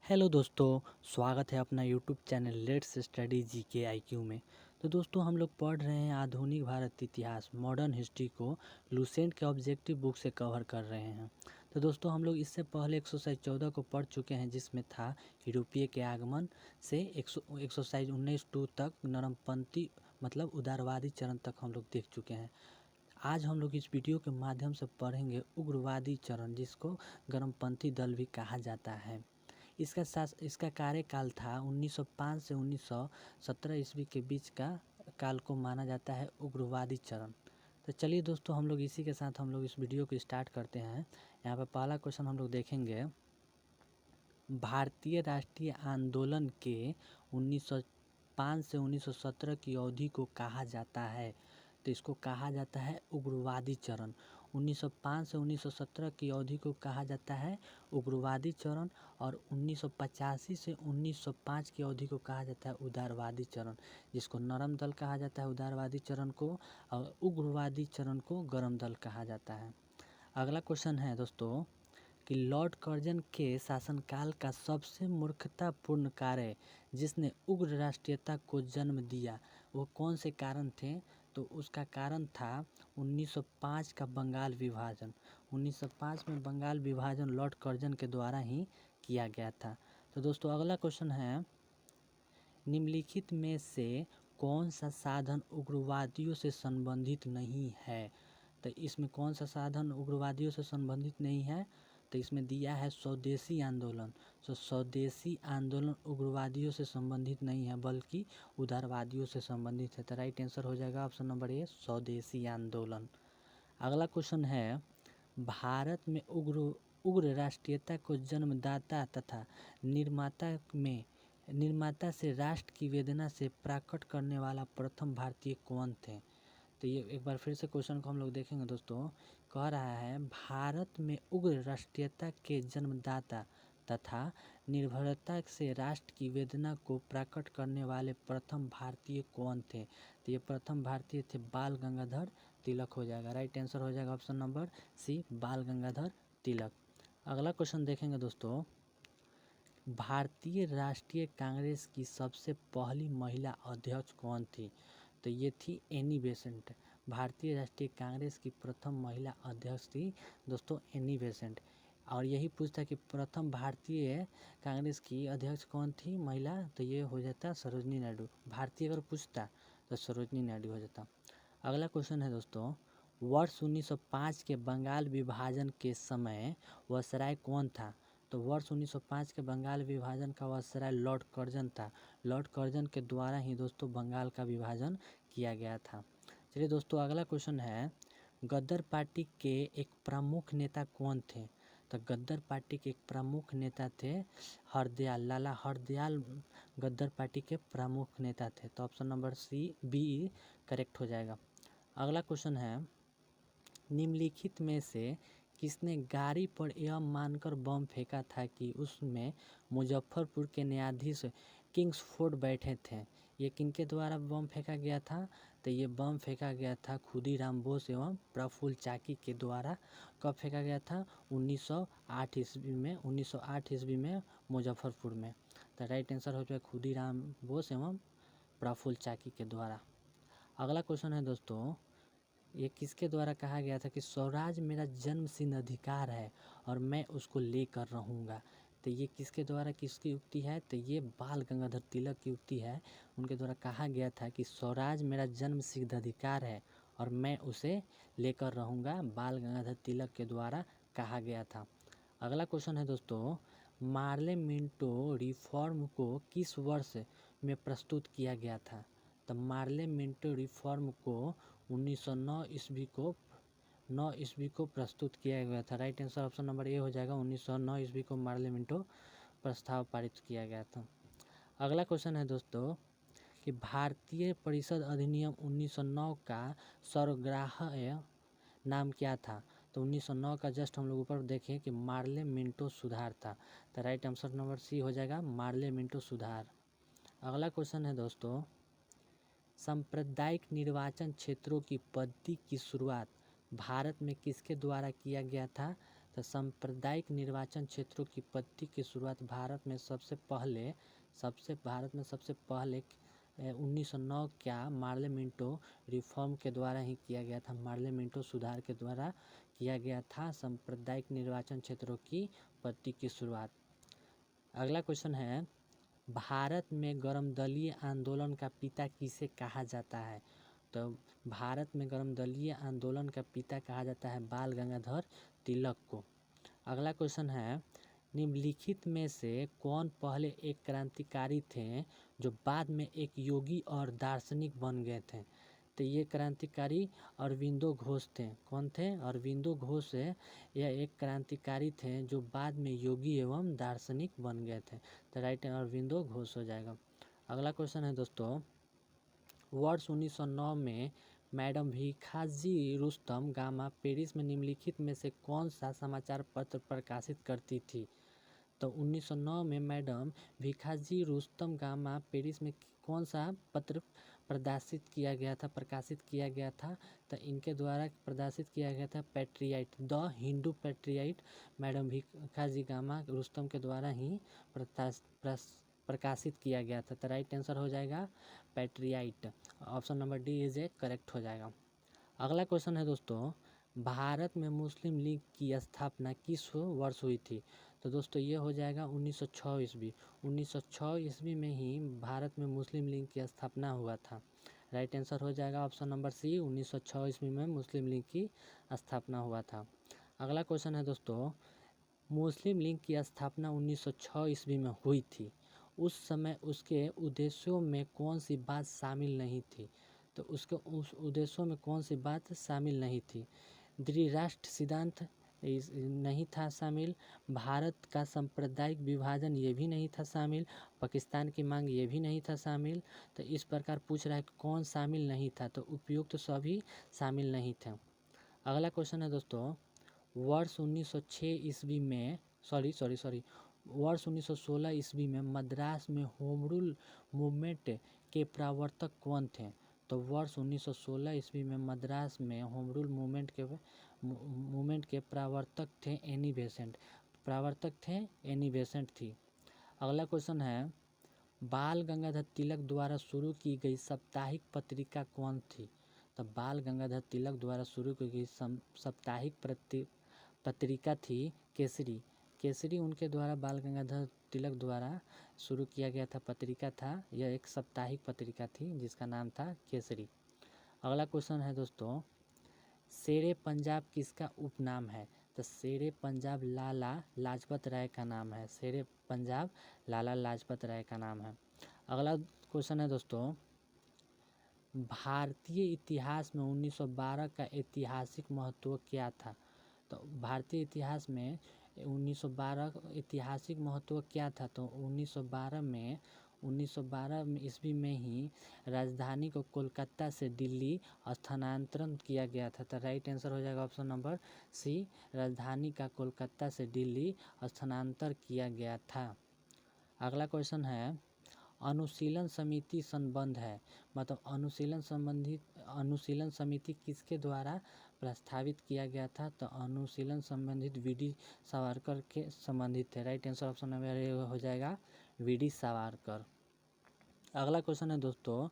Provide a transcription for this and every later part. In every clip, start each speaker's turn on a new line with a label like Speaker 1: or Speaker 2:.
Speaker 1: Hello दोस्तों, स्वागत है अपना YouTube channel let's study GK IQ में। तो दोस्तों हम लोग पढ़ रहे हैं आधुनिक भारत इतिहास मॉडर्न हिस्ट्री को लुसेंट के ऑब्जेक्टिव बुक से कवर कर रहे हैं। तो दोस्तों हम लोग इससे पहले एक्सरसाइज 14 को पढ़ चुके हैं, जिसमें था यूरोपीय के आगमन से एक्सरसाइज 19 तक नरमपंथी मतलब उदारवादी चरण तक हम लोग देख चुके हैं। आज हम लोग इस वीडियो के माध्यम से पढ़ेंगे उग्रवादी चरण, जिसको गर्मपंथी दल भी कहा जाता है। इसका कार्यकाल था 1905 से 1917 ईस्वी के बीच का काल को माना जाता है उग्रवादी चरण। तो चलिए दोस्तों हम लोग इसी के साथ हम लोग इस वीडियो को स्टार्ट करते हैं। यहाँ पे पहला क्वेश्चन हम लोग देखेंगे, भारतीय राष्ट्रीय आंदोलन के 1905 से 1917 की अवधि को कहा जाता है। तो इसको कहा जाता है उग्रवादी चरण। 1905 से 1917 की अवधि को कहा जाता है उग्रवादी चरण, और 1985 से 1905 की अवधि को कहा जाता है उदारवादी चरण, जिसको नरम दल कहा जाता है उदारवादी चरण को, और उग्रवादी चरण को गरम दल कहा जाता है। अगला क्वेश्चन है दोस्तों कि लॉर्ड कर्जन के शासनकाल का सबसे मूर्खतापूर्ण कार्य जिसने उग्र राष्ट्रीयता को जन्म दिया, वो कौन से कारण थे? तो उसका कारण था 1905 का बंगाल विभाजन। 1905 में बंगाल विभाजन लॉर्ड कर्जन के द्वारा ही किया गया था। तो दोस्तों अगला क्वेश्चन है, निम्नलिखित में से कौन सा साधन उग्रवादियों से संबंधित नहीं है? तो इसमें कौन सा साधन उग्रवादियों से संबंधित नहीं है? तो इसमें दिया है स्वदेशी आंदोलन। तो स्वदेशी आंदोलन उग्रवादियों से संबंधित नहीं है, बल्कि उदारवादियों से संबंधित है। तो राइट आंसर हो जाएगा ऑप्शन नंबर ए, स्वदेशी आंदोलन। अगला क्वेश्चन है, भारत में उग्र राष्ट्रीयता को जन्मदाता तथा निर्माता से राष्ट्र की वेदना से प्रकट करने वाला प्रथम भारतीय कौन थे? तो ये एक बार फिर से क्वेश्चन को हम लोग देखेंगे दोस्तों। कह रहा है, भारत में उग्र राष्ट्रीयता के जन्मदाता तथा निर्भरता से राष्ट्र की वेदना को प्रकट करने वाले प्रथम भारतीय कौन थे? तो ये प्रथम भारतीय थे बाल गंगाधर तिलक हो जाएगा। राइट आंसर हो जाएगा ऑप्शन नंबर सी, बाल गंगाधर तिलक। अगला क्वेश्चन देखेंगे दोस्तों, भारतीय राष्ट्रीय कांग्रेस की सबसे पहली महिला अध्यक्ष कौन थी? तो ये थी एनी बेसेंट। भारतीय राष्ट्रीय कांग्रेस की प्रथम महिला अध्यक्ष थी दोस्तों एनी बेसेंट। और यही पूछता कि प्रथम भारतीय कांग्रेस की अध्यक्ष कौन थी महिला, तो ये हो जाता सरोजनी नायडू। भारतीय अगर पूछता तो सरोजनी नायडू हो जाता। अगला क्वेश्चन है दोस्तों, वर्ष 1905 के बंगाल विभाजन के समय वायसराय कौन था? तो वर्ष 1905 के बंगाल विभाजन का वायसराय लॉर्ड कर्जन था। लॉर्ड कर्जन के द्वारा ही दोस्तों बंगाल का विभाजन किया गया था। चलिए दोस्तों अगला क्वेश्चन है, गद्दर पार्टी के एक प्रमुख नेता कौन थे? तो गद्दर पार्टी के एक प्रमुख नेता थे हरदयाल, लाला हरदयाल गद्दर पार्टी के प्रमुख नेता थे। तो option number C B correct हो जाएगा। अगला क्वेश्चन है, निम्नलिखित में से किसने गाड़ी पर यह मानकर बम फेंका था कि उसमें मुजफ्फरपुर के न्यायाधीश किंग्सफोर्ड बैठे थे? ये किनके द्वारा बम फेंका गया था? तो ये बम फेंका गया था खुदीराम बोस एवं प्रफुल्ल चाकी के द्वारा। कब फेंका गया था? 1908 ईस्वी में। 1908 ईस्वी में मुजफ्फरपुर में। तो राइट आंसर हो जाएगा खुदीराम बोस एवं प्रफुल्ल चाकी के द्वारा। अगला क्वेश्चन है दोस्तों, ये किसके द्वारा कहा गया था कि स्वराज मेरा जन्मसिद्ध अधिकार है और मैं उसको लेकर रहूँगा? तो ये किसके द्वारा किसकी युक्ति है? तो ये बाल गंगाधर तिलक की युक्ति है। उनके द्वारा कहा गया था कि स्वराज मेरा जन्मसिद्ध अधिकार है और मैं उसे लेकर रहूँगा। बाल गंगाधर तिलक के द्वारा कहा गया था। अगला क्वेश्चन है दोस्तों, मार्ले मिंटो रिफॉर्म को किस वर्ष में प्रस्तुत किया गया था? तो मार्ले मिंटो रिफॉर्म को 1909 ईस्वी को प्रस्तुत किया गया था। Right answer option number A हो जाएगा, 1909 ईस्वी को मार्ले मिंटो प्रस्ताव पारित किया गया था। अगला क्वेश्चन है दोस्तों कि भारतीय परिषद अधिनियम 1909 का सर्वग्राह्य नाम क्या था? तो 1909 का जस्ट हम लोग ऊपर देखें कि मार्ले मिंटो सुधार था। तो राइट आंसर नंबर सी हो जाएगा, मार्ले मिंटो सुधार। अगला क्वेश्चन है दोस्तों, सांप्रदायिक निर्वाचन क्षेत्रों की पद्धति की शुरुआत भारत में किसके द्वारा किया गया था? तो सांप्रदायिक निर्वाचन क्षेत्रों की पद्धति की शुरुआत भारत में सबसे पहले 1909 क्या मार्ले मिंटो रिफॉर्म के द्वारा ही किया गया था। मार्ले मिंटो सुधार के द्वारा किया गया था सांप्रदायिक निर्वाचन क्षेत्रों की पद्धति की शुरुआत। अगला क्वेश्चन है, भारत में गर्मदलीय आंदोलन का पिता किसे कहा जाता है। तो भारत में गर्मदलीय आंदोलन का पिता कहा जाता है बाल गंगाधर तिलक को। अगला क्वेश्चन है, निम्नलिखित में से कौन पहले एक क्रांतिकारी थे जो बाद में एक योगी और दार्शनिक बन गए थे। तो ये क्रांतिकारी अरविंदो घोष थे। कौन थे? अरविंदो घोष है। यह एक क्रांतिकारी थे जो बाद में योगी एवं दार्शनिक बन गए थे। तो राइट अरविंदो घोष हो जाएगा। अगला क्वेश्चन है दोस्तों, वर्ष 1909 में madam Bhikaiji Rustam gamma Paris में निम्नलिखित में से कौन सा समाचार पत्र प्रकाशित करती थी। तो 1909 में madam Bhikaiji Rustam gamma Paris में कौन सा पत्र प्रकाशित किया गया था। तो इनके द्वारा प्रकाशित किया गया था Patriot, the Hindu Patriot. Madam Bhikhaji Cama Rustom के द्वारा ही प्रकाशित किया गया था। तो राइट आंसर हो जाएगा Patriot. Option number D is a correct हो जाएगा। अगला क्वेश्चन है दोस्तों, भारत में मुस्लिम लीग की स्थापना किस वर्ष हुई थी। तो दोस्तों ये हो जाएगा 1906 ईस्वी। 1906 ईस्वी में ही भारत में मुस्लिम लीग की स्थापना हुआ था। राइट आंसर हो जाएगा ऑप्शन नंबर सी, 1906 ईस्वी में मुस्लिम लीग की स्थापना हुआ था। अगला क्वेश्चन है दोस्तों, मुस्लिम लीग की स्थापना 1906 ईस्वी में हुई थी। उस समय उसके उद्देश्यों में कौन सी बात शामिल नहीं थी। तो उसके उस उद्देश्यों में कौन सी बात शामिल नहीं थी। द्विराष्ट्र सिद्धांत नहीं था शामिल, भारत का सांप्रदायिक विभाजन ये भी नहीं था शामिल, पाकिस्तान की मांग ये भी नहीं था शामिल। तो इस प्रकार पूछ रहा है कि कौन शामिल नहीं था। तो उपयुक्त सभी शामिल नहीं थे। अगला क्वेश्चन है दोस्तों, वर्ष 1906 ईस्वी में वर्ष 1916 ईस्वी में मद्रास में होम रूल मूवमेंट के प्रवर्तक कौन थे। तो वर्ष 1916 ईस्वी में मद्रास में होम रूल मूवमेंट के प्रवर्तक थे एनी बेसेंट थी। अगला क्वेश्चन है, बाल गंगाधर तिलक द्वारा शुरू की गई साप्ताहिक पत्रिका कौन थी। तो बाल गंगाधर तिलक द्वारा शुरू की गई साप्ताहिक पत्रिका थी केसरी उनके द्वारा बाल गंगाधर तिलक द्वारा शुरू किया गया था पत्रिका था। यह एक साप्ताहिक पत्रिका थी जिसका नाम था केसरी। अगला क्वेश्चन है दोस्तों, शेरे पंजाब किसका उपनाम है। तो शेरे पंजाब लाला लाजपत राय का नाम है। शेरे पंजाब लाला लाजपत राय का नाम है। अगला क्वेश्चन है दोस्तों, भारतीय इतिहास में 1912 का ऐतिहासिक महत्व क्या था। तो भारतीय इतिहास में 1912 ऐतिहासिक महत्व क्या था। तो 1912 ईस्वी में ही राजधानी को कोलकाता से दिल्ली स्थानांतरण किया गया था। तो राइट आंसर हो जाएगा ऑप्शन नंबर सी, राजधानी का कोलकाता से दिल्ली स्थानांतरण किया गया था। अगला क्वेश्चन है, अनुशीलन समिति संबंध है, मतलब अनुशीलन समिति किसके द्वारा प्रस्तावित किया गया था। तो अनुशीलन संबंधित वी.डी. सावरकर के संबंधित है। राइट आंसर ऑप्शन नंबर हो जाएगा वी.डी. सावरकर। अगला क्वेश्चन है दोस्तों,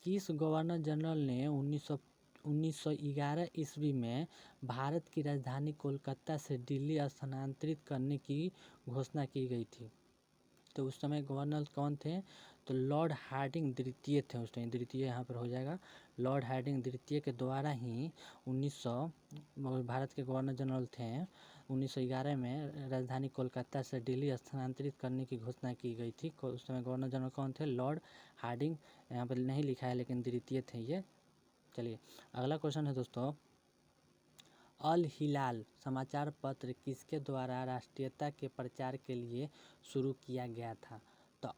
Speaker 1: किस गवर्नर जनरल ने 1911 ईस्वी में भारत की राजधानी कोलकाता से दिल्ली स्थानांतरित करने की घोषणा की गई थी। तो उस समय गवर्नर कौन थे। तो लॉर्ड हार्डिंग द्वितीय थे उस टाइम। द्वितीय यहाँ पर हो जाएगा। लॉर्ड हार्डिंग द्वितीय के द्वारा ही भारत के गवर्नर जनरल थे 1911 में राजधानी कोलकाता से दिल्ली स्थानांतरित करने की घोषणा की गई थी। उस समय गवर्नर जनरल कौन थे। लॉर्ड हार्डिंग, यहाँ पर नहीं लिखा है लेकिन द्वितीय थे ये। चलिए अगला क्वेश्चन है दोस्तों, अल हिलाल समाचार पत्र किसके द्वारा राष्ट्रीयता के प्रचार के लिए शुरू किया गया था। तो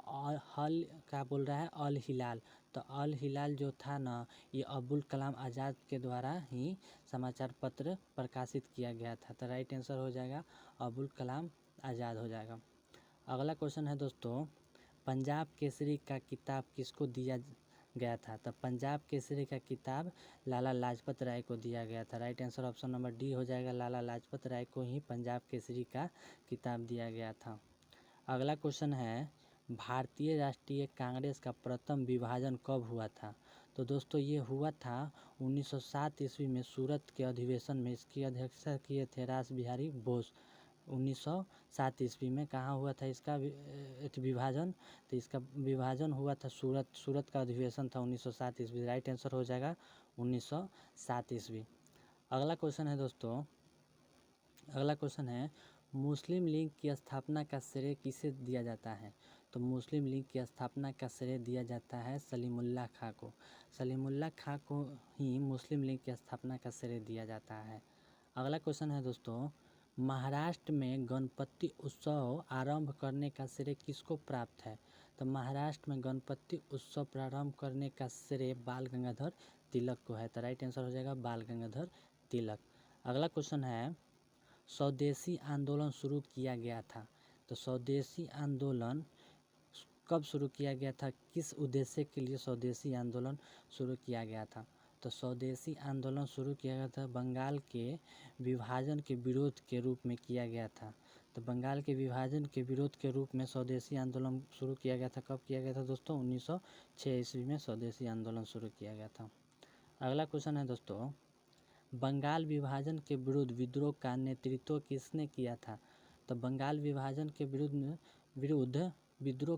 Speaker 1: हल क्या बोल रहा है, अल हिलाल। तो अल हिलाल जो था ना, ये अबुल कलाम आज़ाद के द्वारा ही समाचार पत्र प्रकाशित किया गया था। तो राइट आंसर हो जाएगा अबुल कलाम आज़ाद हो जाएगा। अगला क्वेश्चन है दोस्तों, पंजाब केसरी का किताब किसको दिया गया था? तो पंजाब केसरी का किताब लाला लाजपत राय को दिया गया था। Right answer option number D हो जाएगा, लाला लाजपत राय को ही पंजाब केसरी का किताब दिया गया था। अगला क्वेश्चन है, भारतीय राष्ट्रीय कांग्रेस का प्रथम विभाजन कब हुआ था? तो दोस्तों ये हुआ था 1907 ईस्वी में सूरत के अधिवेशन में। इसकी अध्यक्षता किए थे रास बिहारी बोस। 1907 ईस्वी में कहाँ हुआ था इसका विभाजन? तो इसका विभाजन हुआ था सूरत का अधिवेशन था 1907 ईस्वी। राइट आंसर हो जाएगा 1907 ईस्वी। अगला क्वेश्चन है दोस्तों, अगला क्वेश्चन है, मुस्लिम लीग की स्थापना का श्रेय किसे दिया जाता है? तो मुस्लिम लीग की स्थापना का श्रेय दिया जाता है सलीमुल्लाह खां को। सलीमुल्लाह खां को ही मुस्लिम लीग की स्थापना का श्रेय दिया जाता है। अगला क्वेश्चन है दोस्तों, महाराष्ट्र में गणपति उत्सव आरंभ करने का श्रेय किसको प्राप्त है? तो महाराष्ट्र में गणपति उत्सव प्रारंभ करने का श्रेय बाल गंगाधर तिलक को है। तो राइट आंसर हो जाएगा बाल गंगाधर तिलक। अगला क्वेश्चन है, स्वदेशी आंदोलन शुरू किया गया था। तो स्वदेशी आंदोलन कब शुरू किया गया था? किस उद्देश्य के लिए स्वदेशी आंदोलन शुरू किया गया था? तो स्वदेशी आंदोलन शुरू किया गया था बंगाल के विभाजन के विरोध के रूप में किया गया था। तो बंगाल के विभाजन के विरोध के रूप में स्वदेशी आंदोलन शुरू किया गया था। कब किया गया था दोस्तों? 1906 ईस्वी में स्वदेशी आंदोलन शुरू किया गया था। अगला क्वेश्चन है दोस्तों, बंगाल विभाजन के विरुद्ध विद्रोह का नेतृत्व किसने किया था? तो बंगाल विभाजन के विरुद्ध विद्रोह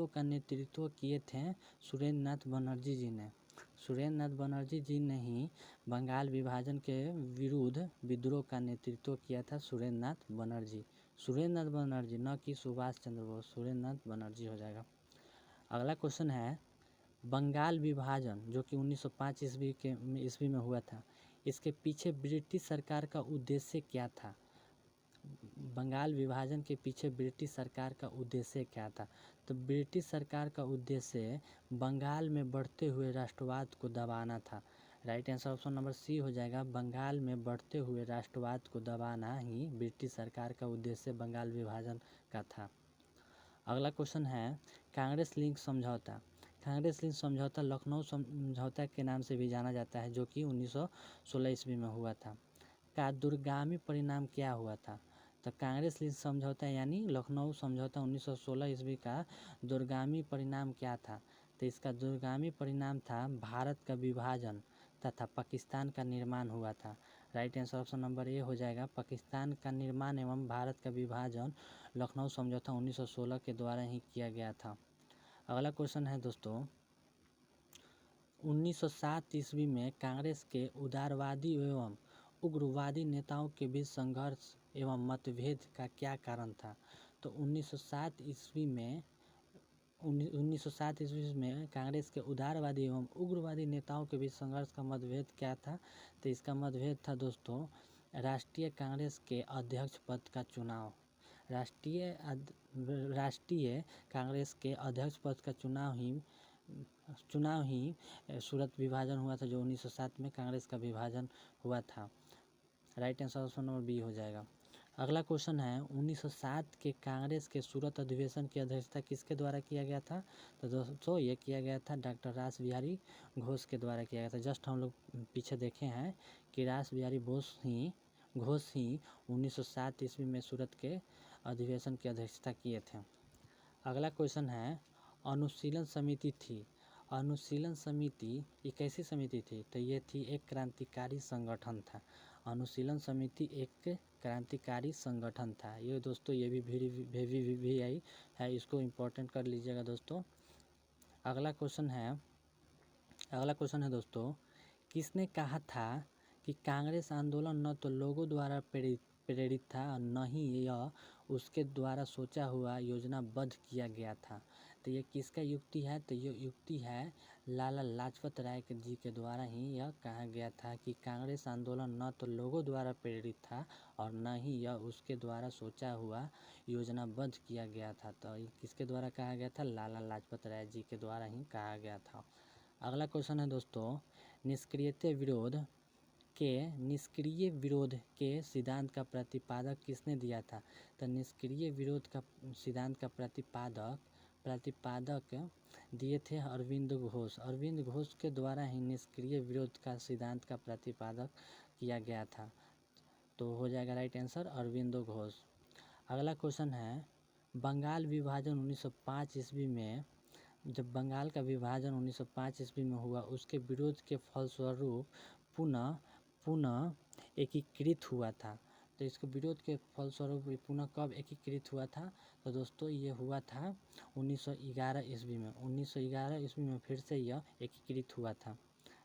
Speaker 1: का नेतृत्व किए थे सुरेंद्र नाथ बनर्जी जी ने। सुरेंद्र नाथ बनर्जी जी ने ही बंगाल विभाजन के विरुद्ध विद्रोह का नेतृत्व किया था। सुरेंद्र नाथ बनर्जी, न कि सुभाष चंद्र बोस। सुरेंद्र नाथ बनर्जी हो जाएगा। अगला क्वेश्चन है, बंगाल विभाजन जो कि 1905 ईस्वी में हुआ था, इसके पीछे ब्रिटिश सरकार का उद्देश्य क्या था? बंगाल विभाजन के पीछे ब्रिटिश सरकार का उद्देश्य क्या था? तो ब्रिटिश सरकार का उद्देश्य बंगाल में बढ़ते हुए राष्ट्रवाद को दबाना था। Right answer option number C हो जाएगा, बंगाल में बढ़ते हुए राष्ट्रवाद को दबाना ही ब्रिटिश सरकार का उद्देश्य बंगाल विभाजन का था। अगला क्वेश्चन है, कांग्रेस लीग समझौता। कांग्रेस लीग समझौता लखनऊ समझौता के नाम से भी जाना जाता है, जो कि 1916 ईस्वी में हुआ था। का दूरगामी परिणाम क्या हुआ था? तो कांग्रेस लीग समझौता यानी लखनऊ समझौता 1916 ईस्वी का दूरगामी परिणाम क्या था? तो इसका दूरगामी परिणाम था भारत का विभाजन तथा पाकिस्तान का निर्माण हुआ था। Right answer option number A हो जाएगा, पाकिस्तान का निर्माण एवं भारत का विभाजन लखनऊ समझौता 1916 के द्वारा ही किया गया था। अगला क्वेश्चन है दोस्तों, 1907 ईस्वी में कांग्रेस के उदारवादी एवं उग्रवादी नेताओं के बीच संघर्ष एवं मतभेद का क्या कारण था? तो 1907 ईस्वी में कांग्रेस के उदारवादी एवं उग्रवादी नेताओं के बीच संघर्ष का मतभेद क्या था? तो इसका मतभेद था दोस्तों राष्ट्रीय कांग्रेस के अध्यक्ष पद का चुनाव। राष्ट्रीय कांग्रेस के अध्यक्ष पद का चुनाव ही सूरत विभाजन हुआ था, जो 1907 में कांग्रेस का विभाजन हुआ था। Right answer option number B हो जाएगा। अगला क्वेश्चन है, 1907 के कांग्रेस के सूरत अधिवेशन की अध्यक्षता किसके द्वारा किया गया था? तो दोस्तों ये किया गया था डॉक्टर रास बिहारी घोष के द्वारा किया गया था। जस्ट हम लोग पीछे देखे हैं कि रास बिहारी घोष ही 1907 ईस्वी में सूरत के अधिवेशन की अध्यक्षता किए थे। अगला क्वेश्चन है, अनुशीलन समिति थी। अनुशीलन समिति ये कैसी समिति थी? तो ये थी एक क्रांतिकारी संगठन था। अनुशीलन समिति एक क्रांतिकारी संगठन था। ये दोस्तों ये भी आई है, इसको इम्पोर्टेंट कर लीजिएगा दोस्तों। अगला क्वेश्चन है दोस्तों, किसने कहा था कि कांग्रेस आंदोलन न तो लोगों द्वारा प्रेरित था और न ही यह उसके द्वारा सोचा हुआ योजनाबद्ध किया गया था? तो ये किसका युक्ति है? तो ये युक्ति है लाला लाजपत राय जी के द्वारा ही यह कहा गया था कि कांग्रेस आंदोलन न तो लोगों द्वारा प्रेरित था और न ही यह उसके द्वारा सोचा हुआ योजनाबद्ध किया गया था। तो ये किसके द्वारा कहा गया था? लाला लाजपत राय जी के द्वारा ही कहा गया था। अगला क्वेश्चन है दोस्तों, निष्क्रिय विरोध के सिद्धांत का प्रतिपादक किसने दिया था? तो निष्क्रिय विरोध का सिद्धांत का प्रतिपादक प्रतिपादक दिए थे अरविंद घोष। अरविंद घोष के द्वारा ही निष्क्रिय विरोध का सिद्धांत का प्रतिपादक किया गया था। तो हो जाएगा राइट आंसर अरविंदो घोष। अगला क्वेश्चन है बंगाल विभाजन 1905 ईस्वी में, जब बंगाल का विभाजन 1905 ईस्वी में हुआ उसके विरोध के फलस्वरूप पुनः एकीकृत हुआ था। तो इसके विरोध के फलस्वरूप पुनः कब एकीकृत हुआ था? तो दोस्तों ये हुआ था 1911 ईस्वी में। 1911 ईस्वी में फिर से यह एकीकृत हुआ था।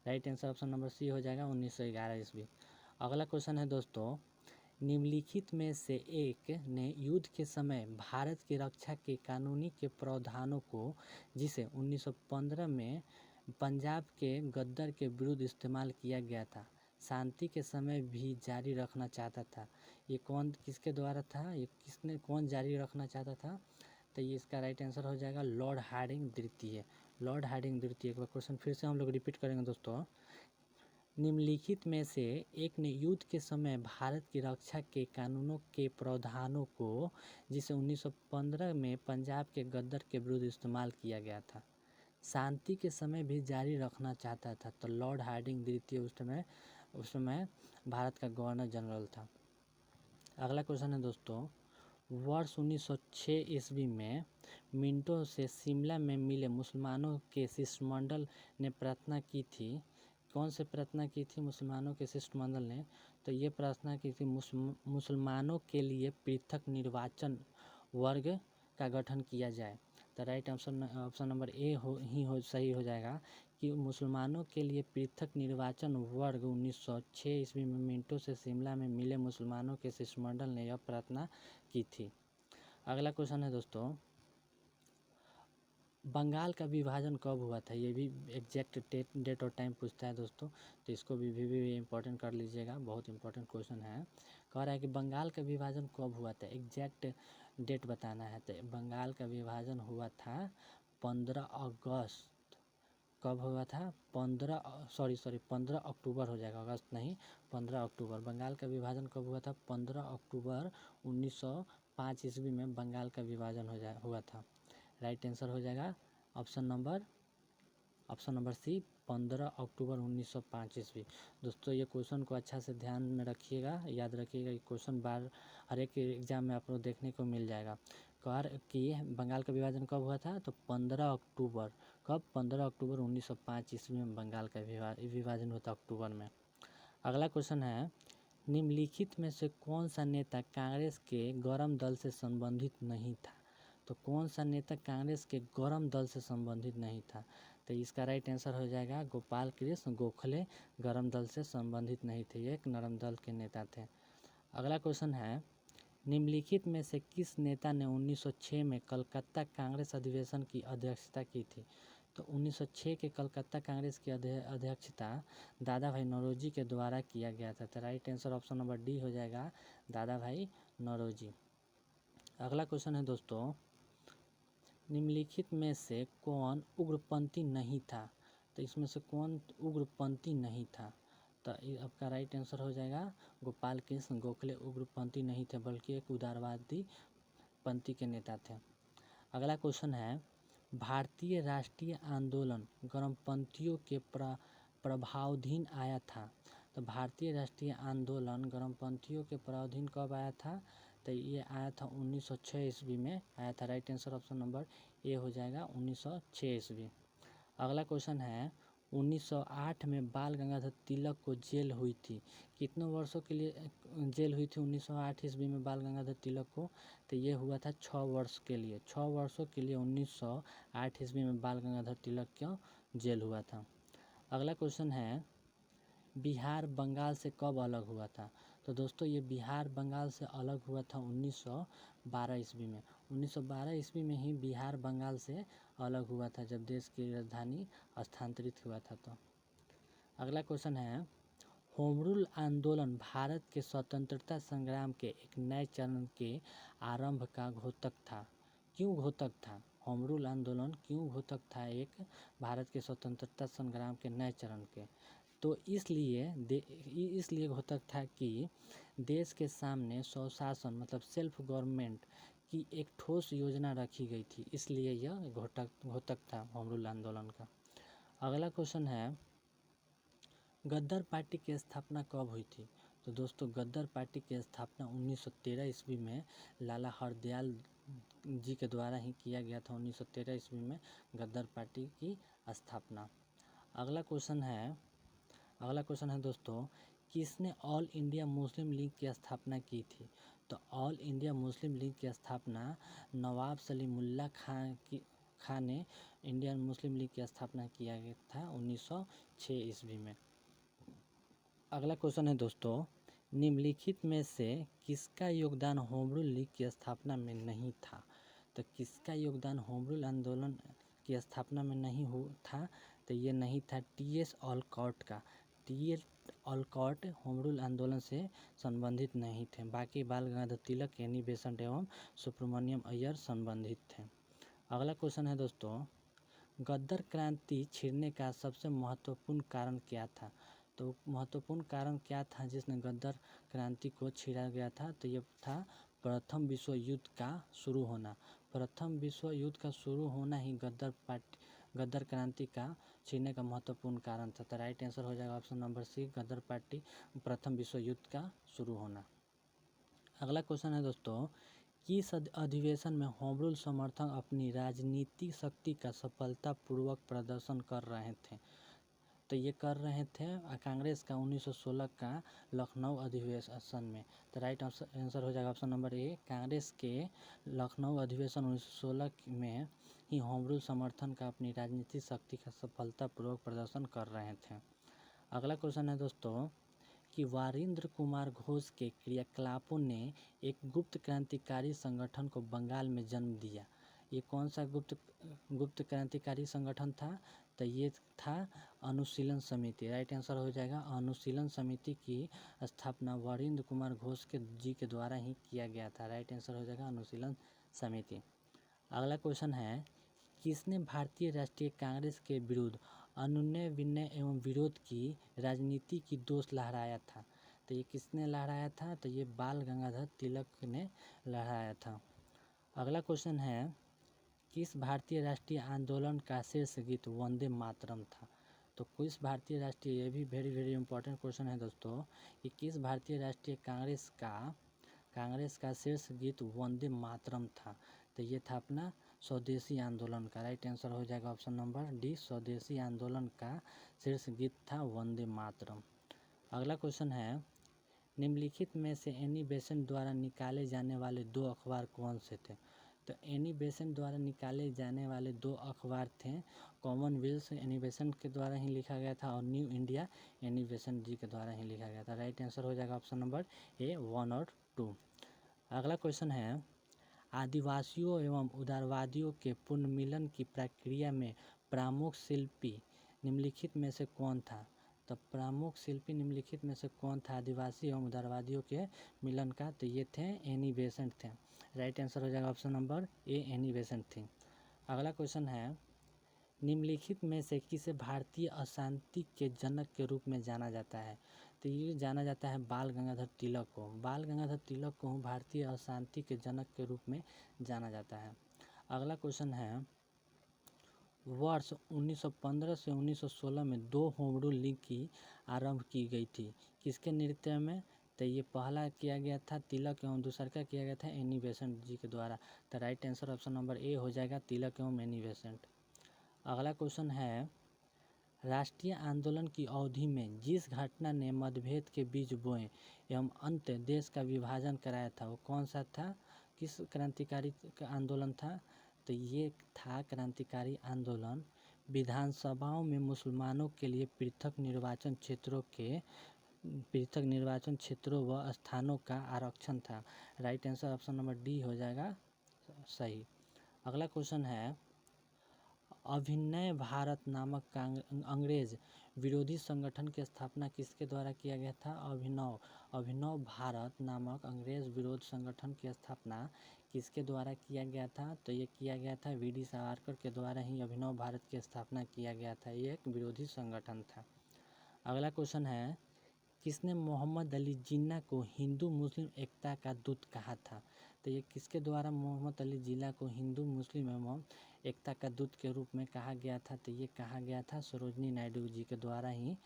Speaker 1: Right answer option number C हो जाएगा 1911 ईस्वी। अगला क्वेश्चन है दोस्तों निम्नलिखित में से एक ने युद्ध के समय भारत की रक्षा के कानूनी के प्रावधानों को, जिसे 1915 में पंजाब के गद्दार के विरुद्ध इस्तेमाल किया गया था, शांति के समय भी जारी रखना चाहता था। ये कौन किसके द्वारा था? ये कौन जारी रखना चाहता था? तो ये इसका राइट आंसर हो जाएगा लॉर्ड हार्डिंग द्वितीय। लॉर्ड हार्डिंग द्वितीय। एक बार क्वेश्चन फिर से हम लोग रिपीट करेंगे दोस्तों। निम्नलिखित में से एक ने युद्ध के समय भारत की रक्षा के कानूनों के प्रावधानों को, जिसे 1915 में पंजाब के गद्दार के विरुद्ध इस्तेमाल किया गया था, शांति के समय भी जारी रखना चाहता था। तो लॉर्ड हार्डिंग द्वितीय उस समय भारत का गवर्नर जनरल था। अगला क्वेश्चन है दोस्तों वर्ष 1906 ईस्वी में मिंटो से शिमला में मिले मुसलमानों के शिष्टमंडल ने प्रार्थना की थी। कौन से प्रार्थना की थी मुसलमानों के शिष्टमंडल ने? तो ये प्रार्थना की थी मुसलमानों के लिए पृथक निर्वाचन वर्ग का गठन किया जाए। तो राइट ऑप्शन नंबर ए सही हो जाएगा कि मुसलमानों के लिए पृथक निर्वाचन वर्ग 1906 ईस्वी में मिंटो से शिमला में मिले मुसलमानों के शिष्टमंडल ने यह प्रार्थना की थी। अगला क्वेश्चन है दोस्तों बंगाल का विभाजन कब हुआ था? ये भी एग्जैक्ट डेट और टाइम पूछता है दोस्तों, तो इसको भी इम्पोर्टेंट कर लीजिएगा, बहुत इंपॉर्टेंट क्वेश्चन है। कह रहा है कि बंगाल का विभाजन कब हुआ था, एग्जैक्ट डेट बताना है। तो बंगाल का विभाजन हुआ था 15 अगस्त। कब हुआ था? 15 अक्टूबर हो जाएगा, अगस्त नहीं 15 अक्टूबर। बंगाल का विभाजन कब हुआ था? 15 अक्टूबर 1905 ईस्वी में बंगाल का विभाजन हुआ था। राइट आंसर हो जाएगा ऑप्शन नंबर सी 15 अक्टूबर 1905 ईस्वी। दोस्तों ये क्वेश्चन को अच्छा से ध्यान में रखिएगा, याद रखिएगा। ये क्वेश्चन हर एक एग्जाम में आप लोग देखने को मिल जाएगा। कि बंगाल का विभाजन कब हुआ था? तो 15 अक्टूबर। कब? 15 अक्टूबर 1905 ईस्वी में बंगाल का विभाजन हुआ था अक्टूबर में। अगला क्वेश्चन है निम्नलिखित में से कौन सा नेता कांग्रेस के गरम दल से संबंधित नहीं था? तो कौन सा नेता कांग्रेस के गरम दल से संबंधित नहीं था? तो इसका राइट आंसर हो जाएगा गोपाल कृष्ण गोखले गरम दल से संबंधित नहीं थे, ये एक नरम दल के नेता थे। अगला क्वेश्चन है निम्नलिखित में से किस नेता ने 1906 में कलकत्ता कांग्रेस अधिवेशन की अध्यक्षता की थी? तो 1906 के कलकत्ता कांग्रेस की अध्यक्षता दादा भाई नौरोजी के द्वारा किया गया था। तो right answer option number D हो जाएगा दादा भाई नौरोजी। अगला क्वेश्चन है दोस्तों निम्नलिखित में से कौन उग्रपंथी नहीं था? तो इसमें से कौन उग्रपंथी नहीं था? तो आपका राइट आंसर हो जाएगा गोपाल कृष्ण गोखले उग्रपंथी नहीं थे, बल्कि एक उदारवादी पंथी के नेता थे। अगला क्वेश्चन है भारतीय राष्ट्रीय आंदोलन गर्मपंथियों के प्रभावाधीन आया था। तो भारतीय राष्ट्रीय आंदोलन गर्मपंथियों के प्रभावाधीन कब आया था? तो ये आया था 1906 ईस्वी में आया था। Right answer option number A हो जाएगा 1906 ईस्वी। अगला क्वेश्चन है 1908 में बाल गंगाधर तिलक को जेल हुई थी। कितने वर्षों के लिए जेल हुई थी 1908 ईस्वी में बाल गंगाधर तिलक को? तो ये हुआ था 6 वर्ष के लिए। 6 वर्षों के लिए 1908 ईस्वी में बाल गंगाधर तिलक क्यों जेल हुआ था। अगला क्वेश्चन है बिहार बंगाल से कब अलग हुआ था? तो दोस्तों ये बिहार बंगाल से अलग हुआ था 1912 ईस्वी में। 1912 ईस्वी में ही बिहार बंगाल से अलग हुआ था, जब देश की राजधानी स्थानांतरित हुआ था। तो अगला क्वेश्चन है होम रूल आंदोलन भारत के स्वतंत्रता संग्राम के एक नए चरण के आरंभ का घोतक था। क्यों घोतक था? होम रूल आंदोलन क्यों घोतक था एक भारत के स्वतंत्रता संग्राम के नए चरण के? तो इसलिए घोतक था कि देश के सामने स्वशासन मतलब सेल्फ गवर्नमेंट की एक ठोस योजना रखी गई थी, इसलिए यह घोतक था होम रूल आंदोलन का। अगला क्वेश्चन है, गद्दार पार्टी की स्थापना कब हुई थी? तो दोस्तों गद्दार पार्टी की स्थापना 1913 ईस्वी में लाला हरदयाल जी के द्वारा ही किया गया था। 1913 ईस्वी में गद्दार पार्टी की स्थापना। अगला क्वेश्चन है दोस्तों, किसने ऑल इंडिया मुस्लिम लीग की स्थापना की थी? तो ऑल इंडिया मुस्लिम लीग की स्थापना नवाब सलीमुल्लाह खां ने इंडियन मुस्लिम लीग की स्थापना किया गया था 1906 ईस्वी में। अगला क्वेश्चन है दोस्तों, निम्नलिखित में से किसका योगदान होम रूल लीग की स्थापना में नहीं था? तो किसका योगदान होम रूल आंदोलन की स्थापना में नहीं था? तो ये नहीं था टी.एस. ऑलकॉट का। टी.एस. ऑलकॉट होम रूल आंदोलन से संबंधित नहीं थे। बाकी बाल गंगाधर तिलक, एनी बेसेंट एवं सुब्रमण्यम अय्यर संबंधित थे। अगला क्वेश्चन है दोस्तों, गद्दर क्रांति छिड़ने का सबसे महत्वपूर्ण कारण क्या था? तो महत्वपूर्ण कारण क्या था जिसने गद्दर क्रांति को छिड़ा गया था? तो ये था प्रथम विश्व युद्ध का शुरू होना। प्रथम विश्व युद्ध का शुरू होना ही गद्दर क्रांति का छिड़ने का महत्वपूर्ण कारण था। तो राइट आंसर हो जाएगा ऑप्शन नंबर सी, गद्दर पार्टी प्रथम विश्व युद्ध का शुरू होना। अगला क्वेश्चन है दोस्तों, किस अधिवेशन में होम रूल समर्थक अपनी राजनीतिक शक्ति का सफलतापूर्वक प्रदर्शन कर रहे थे? तो ये कर रहे थे कांग्रेस का 1916 का लखनऊ अधिवेशन में। तो राइट आंसर हो जाएगा ऑप्शन नंबर ए, कांग्रेस के लखनऊ अधिवेशन 1916 में ही होम रूल समर्थन का अपनी राजनीतिक शक्ति का सफलतापूर्वक प्रदर्शन कर रहे थे। अगला क्वेश्चन है दोस्तों, कि वारिंद्र कुमार घोष के क्रियाकलापों ने एक गुप्त क्रांतिकारी संगठन को बंगाल में जन्म दिया। ये कौन सा गुप्त क्रांतिकारी संगठन था? तो ये था अनुशीलन समिति। राइट आंसर हो जाएगा, अनुशीलन समिति की स्थापना वारिंद्र कुमार घोष जी के द्वारा ही किया गया था। राइट आंसर हो जाएगा अनुशीलन समिति। अगला क्वेश्चन है, किसने भारतीय राष्ट्रीय कांग्रेस के विरुद्ध अनुनय विनय एवं विरोध की राजनीति की दोष लहराया था? तो ये किसने लहराया था? तो ये बाल गंगाधर तिलक ने लहराया था। अगला क्वेश्चन है, किस भारतीय राष्ट्रीय आंदोलन का शीर्ष गीत वंदे मातरम था? तो किस भारतीय राष्ट्रीय, ये भी वेरी इंपॉर्टेंट क्वेश्चन है दोस्तों, कि किस भारतीय राष्ट्रीय कांग्रेस का शीर्ष गीत वंदे मातरम था? तो ये था अपना स्वदेशी आंदोलन का। राइट आंसर हो जाएगा ऑप्शन नंबर डी, स्वदेशी आंदोलन का शीर्ष गीत था वंदे मातरम। अगला क्वेश्चन है, निम्नलिखित में से एनी बेसेंट द्वारा निकाले जाने वाले दो अखबार कौन से थे? तो एनी बेसेंट द्वारा निकाले जाने वाले दो अखबार थे कॉमनवेल्थ एनी बेसेंट के द्वारा ही लिखा गया था और न्यू इंडिया एनी बेसेंट जी के द्वारा ही लिखा गया था। राइट आंसर हो जाएगा ऑप्शन नंबर ए, 1 और 2। अगला क्वेश्चन है, आदिवासियों एवं उदारवादियों के पुनर्मिलन की प्रक्रिया में प्रमुख शिल्पी निम्नलिखित में से कौन था? तो प्रमुख शिल्पी निम्नलिखित में से कौन था आदिवासी एवं उदारवादियों के मिलन का? तो ये थे एनी बेसेंट थे। राइट आंसर हो जाएगा option number A, Annie Besant थी। अगला क्वेश्चन है, निम्नलिखित में से किसे भारतीय अशांति के जनक के रूप में जाना जाता है? तो ये जाना जाता है बाल गंगाधर तिलक को। बाल गंगाधर तिलक को भारतीय अशांति के जनक के रूप में जाना जाता है। अगला क्वेश्चन है, वर्ष 1915 से 1916 में 2 होम रूल लीग की आरंभ की गई थी, किसके नेतृत्व में? तो ये पहला किया गया था तिलक एवं दूसरा का किया गया था एनी बेसेंट जी के द्वारा। तो right answer option number A हो जाएगा, तिलक एवं एनी बेसेंट। अगला क्वेश्चन है, राष्ट्रीय आंदोलन की अवधि में जिस घटना ने मतभेद के बीज बोए एवं अंत देश का विभाजन कराया था वो कौन सा था? किस क्रांतिकारी आंदोलन था? तो ये था क्रांतिकारी आंदोलन विधानसभाओं में मुसलमानों के लिए पृथक निर्वाचन क्षेत्रों व स्थानों का आरक्षण था। Right answer option number D हो जाएगा सही। अगला क्वेश्चन है, अभिनव भारत नामक अंग्रेज विरोधी संगठन की स्थापना किसके द्वारा किया गया था? अभिनव भारत नामक अंग्रेज विरोध संगठन की स्थापना किसके द्वारा किया गया था? तो ये किया गया था वी.डी. सावरकर के द्वारा ही अभिनव भारत की स्थापना किया गया था। ये एक विरोधी संगठन था। अगला क्वेश्चन है, किसने मोहम्मद अली जिन्ना को हिंदू मुस्लिम एकता का दूत कहा था? तो ये किसके द्वारा मोहम्मद अली जिन्ना को हिंदू मुस्लिम एवं एकता का दूत के रूप में कहा गया था? तो ये कहा गया था सरोजनी नायडू जी के द्वारा ही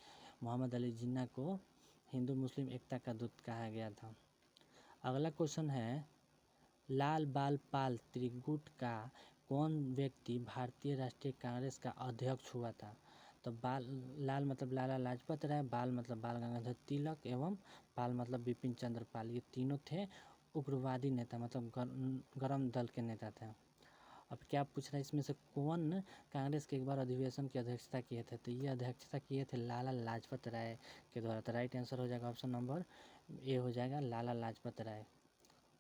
Speaker 1: मोहम्मद अली जिन्ना को हिंदू मुस्लिम एकता का दूत कहा गया था। अगला क्वेश्चन है, लाल बाल पाल त्रिगुट का कौन व्यक्ति भारतीय राष्ट्रीय कांग्रेस का अध्यक्ष हुआ था? तो लाल मतलब लाला लाजपत राय, बाल मतलब बाल गंगाधर तिलक एवं पाल मतलब बिपिन चंद्र पाल। ये तीनों थे उग्रवादी नेता, मतलब गरम दल के नेता थे। अब क्या पूछ रहा है इसमें से कौन कांग्रेस के एक बार अधिवेशन की अध्यक्षता किए थे? तो ये अध्यक्षता किए थे लाला लाजपत राय के द्वारा। तो राइट आंसर हो जाएगा ऑप्शन नंबर ए हो जाएगा, लाला लाजपत राय।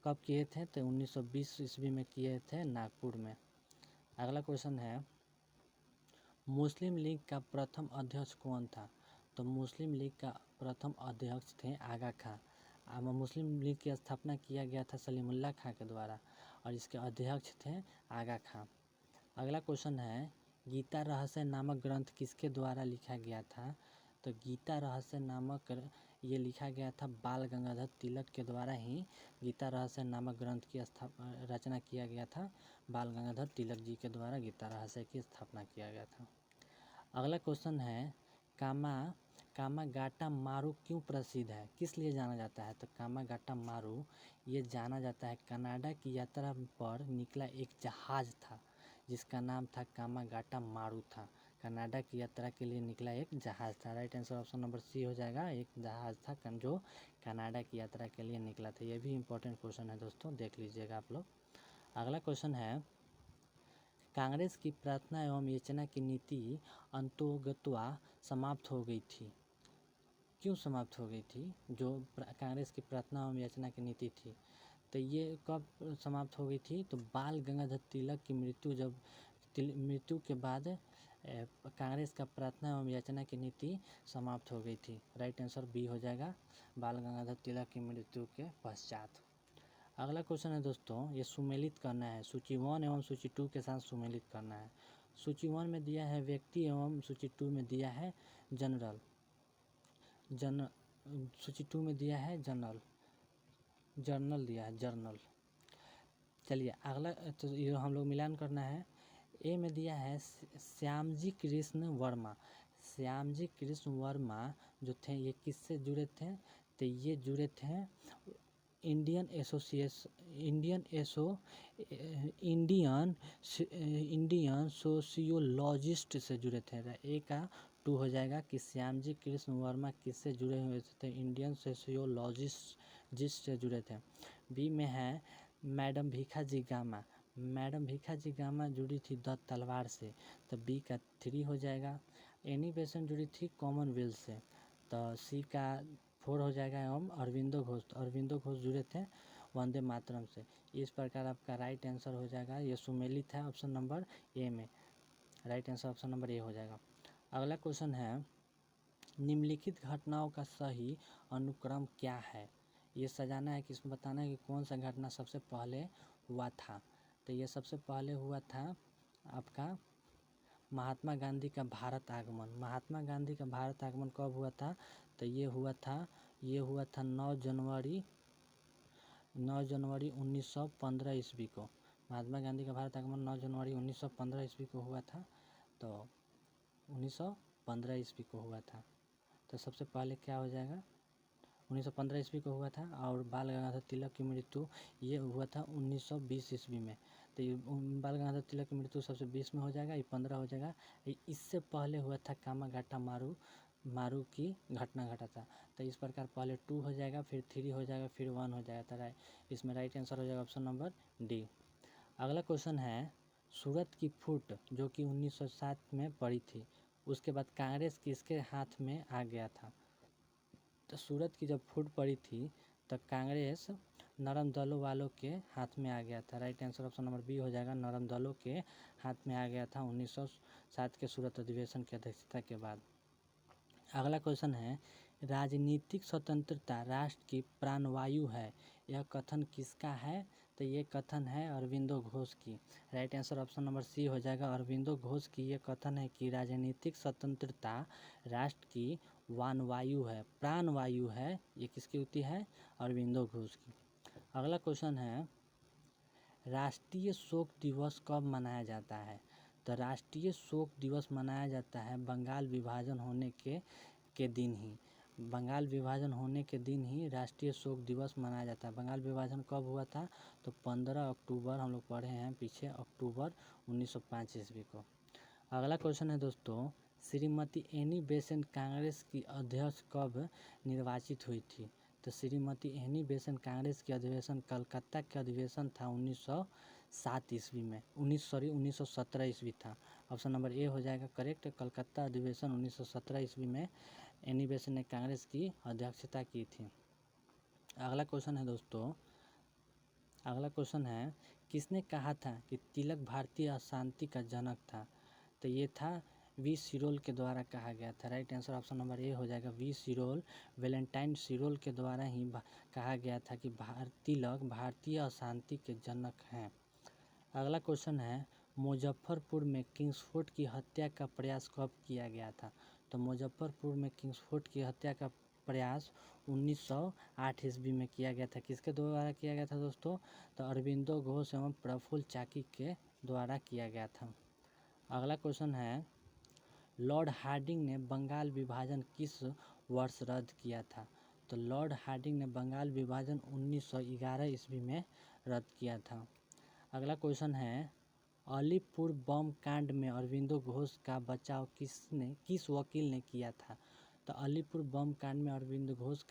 Speaker 1: कब किए थे? तो 1920 ईस्वी में किए थे, नागपुर में। अगला क्वेश्चन है, मुस्लिम लीग का प्रथम अध्यक्ष कौन था? तो मुस्लिम लीग का प्रथम अध्यक्ष थे आगा खां। मुस्लिम लीग की स्थापना किया गया था सलीमुल्लाह खां के द्वारा और इसके अध्यक्ष थे आगा खां। अगला क्वेश्चन है, गीता रहस्य नामक ग्रंथ किसके द्वारा लिखा गया था? तो गीता रहस्य नामक ये लिखा गया था बाल गंगाधर तिलक के द्वारा ही गीता रहस्य नामक ग्रंथ की रचना किया गया था। बाल गंगाधर तिलक जी के द्वारा गीता रहस्य की स्थापना किया गया था। अगला क्वेश्चन है, कामागाटा मारू क्यों प्रसिद्ध है, किस लिए जाना जाता है? तो कामागाटा मारू ये जाना जाता है कनाडा की यात्रा पर निकला एक जहाज था जिसका नाम था कामागाटा मारू था। कनाडा की यात्रा के लिए निकला एक जहाज था। Right answer option number C हो जाएगा, एक जहाज था जो कनाडा की यात्रा के लिए निकला था। ये भी इम्पोर्टेंट क्वेश्चन है दोस्तों, देख लीजिएगा आप लोग। अगला क्वेश्चन है, कांग्रेस की प्रार्थना एवं याचना की नीति अंतोगत्वा समाप्त हो गई थी। क्यों समाप्त हो गई थी? जो कांग्रेस की प्रार्थना एवं याचना की नीति थी, तो ये कब समाप्त हो गई थी? तो बाल गंगाधर तिलक की मृत्यु के बाद कांग्रेस का प्रार्थना एवं याचना की नीति समाप्त हो गई थी। राइट आंसर बी हो जाएगा, बाल गंगाधर तिलक की मृत्यु के पश्चात। अगला क्वेश्चन है दोस्तों, ये सुमेलित करना है, सूची 1 एवं सूची 2 के साथ सुमेलित करना है। सूची 1 में दिया है व्यक्ति एवं सूची 2 में दिया है जनरल। सूची 2 में दिया है जर्नल दिया है, जर्नल। चलिए अगला तो ये हम लोग मिलान करना है। ए में दिया है श्यामजी कृष्ण वर्मा। श्यामजी कृष्ण वर्मा जो थे ये किससे जुड़े थे? तो ये जुड़े थे इंडियन सोशियोलॉजिस्ट से जुड़े थे। ए का 2 हो जाएगा कि श्यामजी कृष्ण वर्मा किससे जुड़े हुए थे? इंडियन सोशियोलॉजिस्ट से जुड़े थे। बी में है madam Bhikaji gamma. Madam Bhikaji gamma जुड़ी थी द तलवार से, तो बी का 3 हो जाएगा। एनी बेसेंट जुड़ी थी कॉमनवेल्थ से, तो सी का 4 हो जाएगा। एवं अरविंदो घोष जुड़े थे वंदे मातरम से। इस प्रकार आपका राइट आंसर हो जाएगा, ये सुमेलित है ऑप्शन नंबर ए में। Right answer option number A हो जाएगा। अगला क्वेश्चन है, निम्नलिखित घटनाओं का सही अनुक्रम क्या है? ये सजाना है कि इसमें बताना है कि कौन सा घटना सबसे पहले हुआ था। तो ये सबसे पहले हुआ था आपका महात्मा गांधी का भारत आगमन। महात्मा गांधी का भारत आगमन कब हुआ था? तो ये हुआ था 9 जनवरी 1915 ईस्वी को। महात्मा गांधी का भारत आगमन 9 जनवरी 1915 ईस्वी को हुआ था। तो 1915 ईस्वी को हुआ था। तो सबसे पहले क्या हो जाएगा? 1915 ईस्वी को हुआ था। और बाल गंगाधर तिलक की मृत्यु ये हुआ था 1920 ईस्वी में। तो ये बाल गंगाधर तिलक की मृत्यु सबसे 20 में हो जाएगा, ये 15 हो जाएगा। इससे पहले हुआ था कामागाटा मारू की घटना घटा था। तो इस प्रकार पहले 2 हो जाएगा, फिर 3 हो जाएगा, फिर 1 हो जाएगा। तो इसमें राइट आंसर हो जाएगा ऑप्शन नंबर डी। अगला क्वेश्चन है, सूरत की फूट जो कि 1907 में पड़ी थी, उसके बाद कांग्रेस किसके हाथ में आ गया था? तो सूरत की जब फूट पड़ी थी तो कांग्रेस नरम दलों वालों के हाथ में आ गया था। Right answer option number B हो जाएगा, नरम दलों के हाथ में आ गया था 1907 के सूरत अधिवेशन की अध्यक्षता के बाद। अगला क्वेश्चन है, राजनीतिक स्वतंत्रता राष्ट्र की प्राणवायु है, यह कथन किसका है? तो ये कथन है अरविंदो घोष की। Right answer option number C हो जाएगा, अरविंदो घोष की ये कथन है कि राजनीतिक स्वतंत्रता राष्ट्र की प्राणवायु है। ये किसकी होती है? अरविंदो घोष की। अगला क्वेश्चन है, राष्ट्रीय शोक दिवस कब मनाया जाता है? तो राष्ट्रीय शोक दिवस मनाया जाता है बंगाल विभाजन होने के दिन ही। बंगाल विभाजन होने के दिन ही राष्ट्रीय शोक दिवस मनाया जाता है। बंगाल विभाजन कब हुआ था? तो 15 अक्टूबर, हम लोग पढ़े हैं पीछे, अक्टूबर 1905 ईस्वी को। अगला क्वेश्चन है दोस्तों, श्रीमती एनी बेसेंट कांग्रेस की अध्यक्ष कब निर्वाचित हुई थी? तो श्रीमती एनी बेसेंट कांग्रेस की अधिवेशन कलकत्ता के अधिवेशन था 1907 ईस्वी में, 1917 ईस्वी था। ऑप्शन नंबर ए हो जाएगा करेक्ट। कलकत्ता अधिवेशन 1917 ईस्वी में एनी बेसेंट ने कांग्रेस की अध्यक्षता की थी। अगला क्वेश्चन है दोस्तों, अगला क्वेश्चन है, किसने कहा था कि तिलक भारतीय अशांति का जनक था? तो ये था वी सिरोल के द्वारा कहा गया था। Right answer option number A हो जाएगा वी सिरोल, वैलेंटाइन सिरोल के द्वारा ही कहा गया था कि तिलक भारतीय अशांति के जनक हैं। अगला क्वेश्चन है, मुजफ्फरपुर में किंग्सफोर्ड की हत्या का प्रयास कब किया गया था? तो मुजफ्फरपुर में किंग्सफोर्ड की हत्या का प्रयास 1908 ईस्वी में किया गया था। किसके द्वारा किया गया था दोस्तों? तो अरविंदो घोष एवं प्रफुल्ल चाकी के द्वारा किया गया था। अगला क्वेश्चन है, लॉर्ड हार्डिंग ने बंगाल विभाजन किस वर्ष रद्द किया था? तो लॉर्ड हार्डिंग ने बंगाल विभाजन 1911 ईस्वी में रद्द किया था। अगला क्वेश्चन है, अलीपुर बम कांड में अरविंदो घोष का बचाव किस वकील ने किया था? तो अलीपुर बम कांड में अरविंद घोष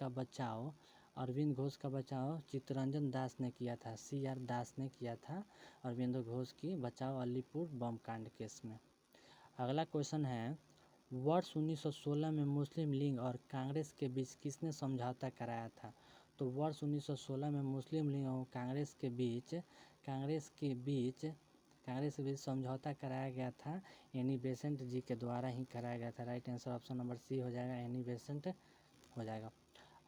Speaker 1: का बचाव चित्तरंजन दास ने किया था। CR दास ने किया था अरविंदो घोष की बचाव अलीपुर बम कांड केस में। अगला क्वेश्चन है, वर्ष 1916 में मुस्लिम लीग और कांग्रेस के बीच किसने समझौता कराया था? तो वर्ष 1916 में मुस्लिम लीग और कांग्रेस के बीच समझौता कराया गया था, एनी बेसेंट जी के द्वारा ही कराया गया था। Right answer option number C हो जाएगा, एनी बेसेंट हो जाएगा।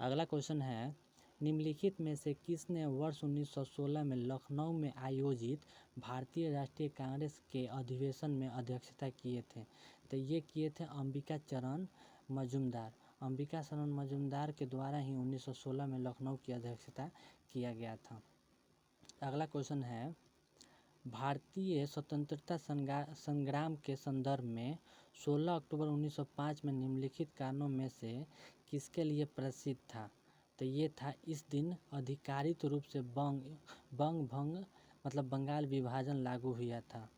Speaker 1: अगला क्वेश्चन है, निम्नलिखित में से किसने वर्ष 1916 में लखनऊ में आयोजित भारतीय राष्ट्रीय कांग्रेस के अधिवेशन में अध्यक्षता किए थे? तो ये किए थे अंबिका चरण मजूमदार। अंबिका चरण मजूमदार के द्वारा ही 1916 में लखनऊ की अध्यक्षता किया गया था। अगला क्वेश्चन है, भारतीय स्वतंत्रता संग्राम के संदर्भ में 16 अक्टूबर 1905 में निम्नलिखित कारणों में से किसके लिए प्रसिद्ध था? तो ये था, इस दिन आधिकारिक रूप से बंगाल विभाजन लागू हुआ था।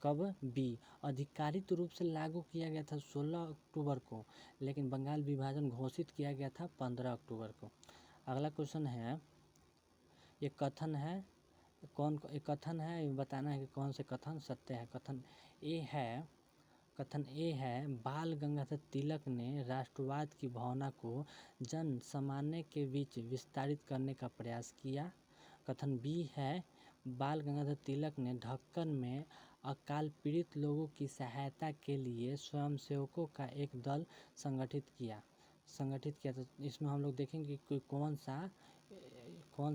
Speaker 1: कब? बी, आधिकारिक रूप से लागू किया गया था 16 अक्टूबर को, लेकिन बंगाल विभाजन घोषित किया गया था 15 अक्टूबर को। अगला क्वेश्चन है, ये कथन है बताना है कि कौन से कथन सत्य है। कथन ए है, बाल गंगाधर तिलक ने राष्ट्रवाद की भावना को जन सामान्य के बीच विस्तारित करने का प्रयास किया। कथन बी है, बाल गंगाधर तिलक ने ढक्कन में अकाल पीड़ित लोगों की सहायता के लिए स्वयंसेवकों का एक दल संगठित किया। तो इसमें हम लोग देखेंगे कि कौन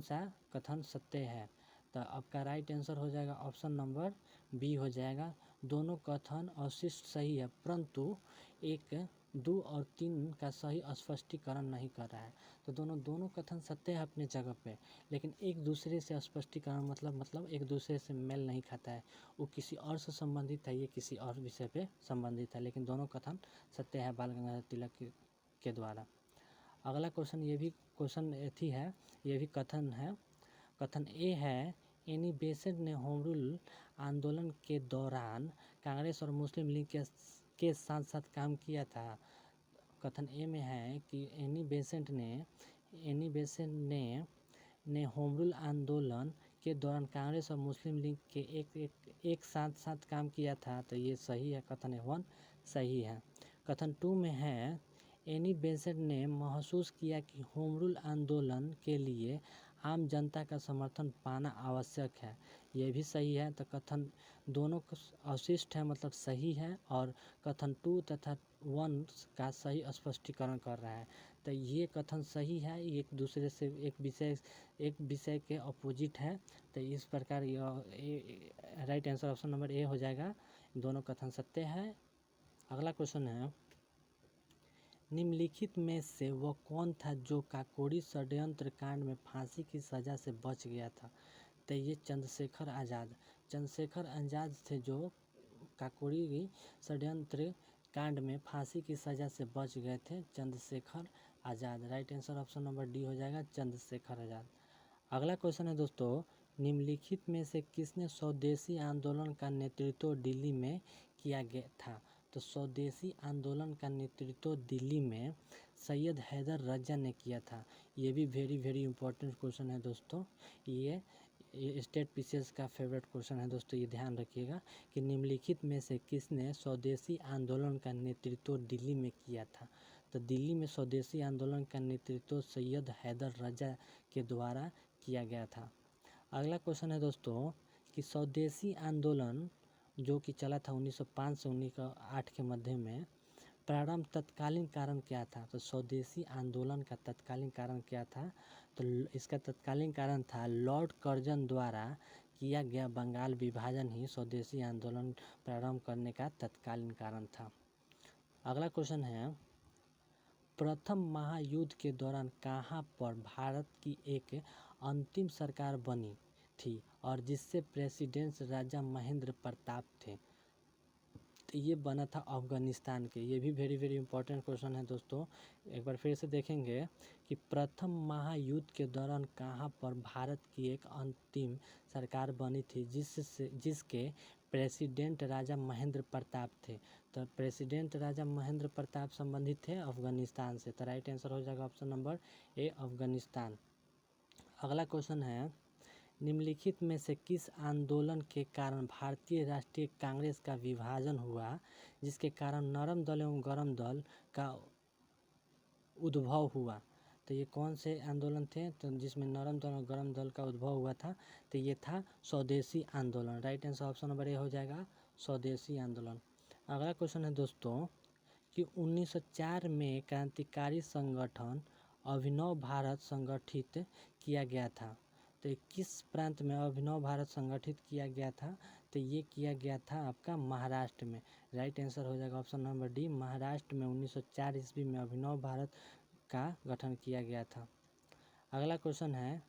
Speaker 1: सा कथन सत्य है। तो आपका राइट आंसर हो जाएगा ऑप्शन नंबर बी हो जाएगा। दोनों कथन अवशिष्ट सही है, परंतु 1, 2 और 3 का सही स्पष्टीकरण नहीं कर रहा है। तो दोनों कथन सत्य है अपने जगह पे, लेकिन एक दूसरे से स्पष्टीकरण मतलब एक दूसरे से मेल नहीं खाता है। वो किसी और से संबंधित है, ये किसी और विषय पे संबंधित है, लेकिन दोनों कथन सत्य है बाल गंगाधर तिलक के द्वारा। अगला क्वेश्चन, ये भी कथन है। कथन ए है, एनी बेसेंट ने होम रूल आंदोलन के दौरान कांग्रेस और मुस्लिम लीग के साथ साथ काम किया था। कथन ए में है कि एनी बेसेंट ने होम रूल आंदोलन के दौरान कांग्रेस और मुस्लिम लीग के एक साथ काम किया था। तो ये सही है, कथन 1 सही है। कथन 2 में है, एनी बेसेंट ने महसूस किया कि होम रूल आंदोलन के लिए आम जनता का समर्थन पाना आवश्यक है। ये भी सही है। तो कथन दोनों अवशिष्ट है, मतलब सही है, और कथन 2 तथा 1 का सही स्पष्टीकरण कर रहा है। तो ये कथन सही है, एक दूसरे से एक विषय के अपोजिट है। तो इस प्रकार right answer option number A हो जाएगा, दोनों कथन सत्य है। अगला क्वेश्चन है, निम्नलिखित में से वह कौन था जो काकोरी षड्यंत्र कांड में फांसी की सजा से बच गया था? तो ये चंद्रशेखर आज़ाद थे जो काकोरी षड्यंत्र कांड में फांसी की सज़ा से बच गए थे। Chandrashekhar Azad, right answer option number D हो जाएगा, चंद्रशेखर आज़ाद। अगला क्वेश्चन है दोस्तों, निम्नलिखित में से किसने स्वदेशी आंदोलन का नेतृत्व दिल्ली में किया गया था? तो स्वदेशी आंदोलन का नेतृत्व दिल्ली में सैयद हैदर रजा ने किया था। ये भी वेरी इंपॉर्टेंट क्वेश्चन है दोस्तों, ये स्टेट पीसीएस का फेवरेट क्वेश्चन है दोस्तों। ये ध्यान रखिएगा कि निम्नलिखित में से किसने स्वदेशी आंदोलन का नेतृत्व दिल्ली में किया था? तो दिल्ली में स्वदेशी आंदोलन का नेतृत्व सैयद हैदर रजा के द्वारा किया गया था। अगला क्वेश्चन है दोस्तों कि स्वदेशी आंदोलन जो कि चला था 1905 से 1908 के मध्य में, प्रारंभ तत्कालीन कारण क्या था? तो स्वदेशी आंदोलन का तत्कालीन कारण क्या था? तो इसका तत्कालीन कारण था लॉर्ड कर्जन द्वारा किया गया बंगाल विभाजन ही स्वदेशी आंदोलन प्रारंभ करने का तत्कालीन कारण था। अगला क्वेश्चन है, प्रथम महायुद्ध के दौरान कहाँ पर भारत की एक अंतिम सरकार बनी थी और जिससे प्रेसिडेंट राजा महेंद्र प्रताप थे? तो ये बना था अफगानिस्तान के। ये भी वेरी इंपॉर्टेंट क्वेश्चन है दोस्तों। एक बार फिर से देखेंगे कि प्रथम महायुद्ध के दौरान कहाँ पर भारत की एक अंतिम सरकार बनी थी जिसके प्रेसिडेंट राजा महेंद्र प्रताप थे? तो प्रेसिडेंट राजा महेंद्र प्रताप संबंधित थे अफगानिस्तान से। तो राइट आंसर हो जाएगा ऑप्शन नंबर ए, अफगानिस्तान। अगला क्वेश्चन है, निम्नलिखित में से किस आंदोलन के कारण भारतीय राष्ट्रीय कांग्रेस का विभाजन हुआ जिसके कारण नरम दल एवं गरम दल का उद्भव हुआ? तो ये कौन से आंदोलन थे तो जिसमें नरम दल और गरम दल का उद्भव हुआ था? तो ये था स्वदेशी आंदोलन। Right answer option number A हो जाएगा, स्वदेशी आंदोलन। अगला क्वेश्चन है दोस्तों कि 1904 में क्रांतिकारी संगठन अभिनव भारत संगठित किया गया था। तो किस प्रांत में अभिनव भारत संगठित किया गया था? तो ये किया गया था आपका महाराष्ट्र में। राइट आंसर हो जाएगा ऑप्शन नंबर डी, महाराष्ट्र में 1904 ईस्वी में अभिनव भारत का गठन किया गया था। अगला क्वेश्चन है,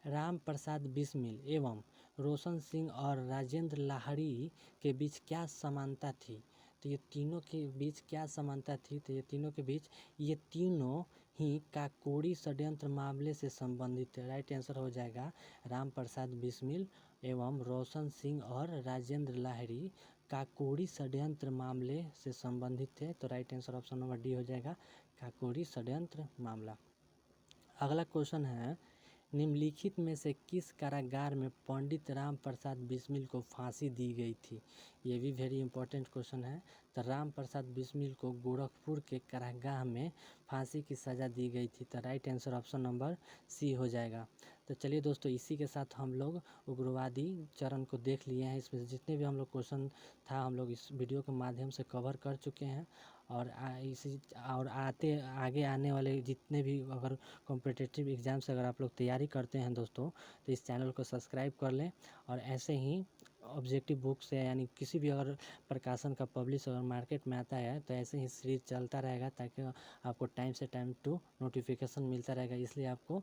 Speaker 1: राम प्रसाद बिस्मिल एवं रोशन सिंह और राजेंद्र लाहिड़ी के बीच क्या समानता थी? तो ये तीनों के बीच क्या समानता थी? तो ये तीनों के बीच, ये तीनों ही काकोरी षड्यंत्र मामले से संबंधित है। राइट आंसर हो जाएगा, राम प्रसाद बिस्मिल एवं रोशन सिंह और राजेंद्र लाहिड़ी काकोरी षड्यंत्र मामले से संबंधित थे। तो right answer option number D हो जाएगा, काकोरी षड्यंत्र मामला। अगला क्वेश्चन है, निम्नलिखित में से किस कारागार में पंडित राम प्रसाद बिस्मिल को फांसी दी गई थी? ये भी वेरी इंपॉर्टेंट क्वेश्चन है। तो राम प्रसाद बिस्मिल को गोरखपुर के कारागार में फांसी की सज़ा दी गई थी। तो right answer option number C हो जाएगा। तो चलिए दोस्तों, इसी के साथ हम लोग उग्रवादी चरण को देख लिए हैं। इसमें जितने भी हम लोग क्वेश्चन था हम लोग इस वीडियो के माध्यम से कवर कर चुके हैं। और आगे आने वाले जितने भी अगर कॉम्पिटिटिव एग्ज़ाम से अगर आप लोग तैयारी करते हैं दोस्तों, तो इस चैनल को सब्सक्राइब कर लें। और ऐसे ही ऑब्जेक्टिव बुक से यानी किसी भी अगर प्रकाशन का पब्लिश अगर मार्केट में आता है तो ऐसे ही सीरीज चलता रहेगा ताकि आपको टाइम से टाइम टू नोटिफिकेशन मिलता रहेगा। इसलिए आपको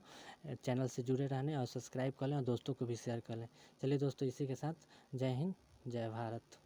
Speaker 1: चैनल से जुड़े रहने और सब्सक्राइब कर लें और दोस्तों को भी शेयर कर लें। चलिए दोस्तों, इसी के साथ जय हिंद, जय भारत।